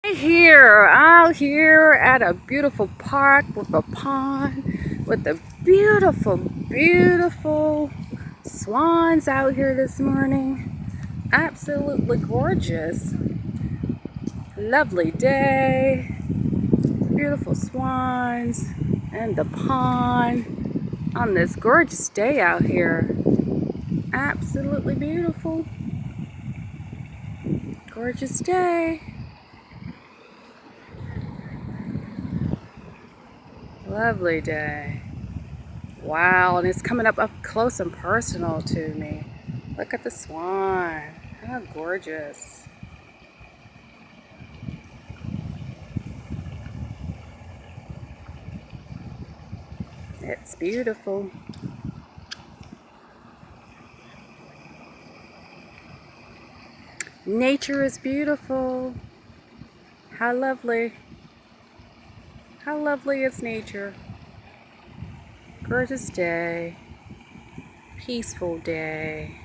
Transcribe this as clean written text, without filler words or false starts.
Out here at a beautiful park with a pond with the beautiful swans out here this morning. Absolutely gorgeous. Lovely day. Beautiful swans and the pond on this gorgeous day out here. Absolutely beautiful. Gorgeous day. Lovely day. Wow, and it's coming up close and personal to me. Look at the swan. How gorgeous. It's beautiful. Nature is beautiful. How lovely. How lovely is nature. Gorgeous day. Peaceful day.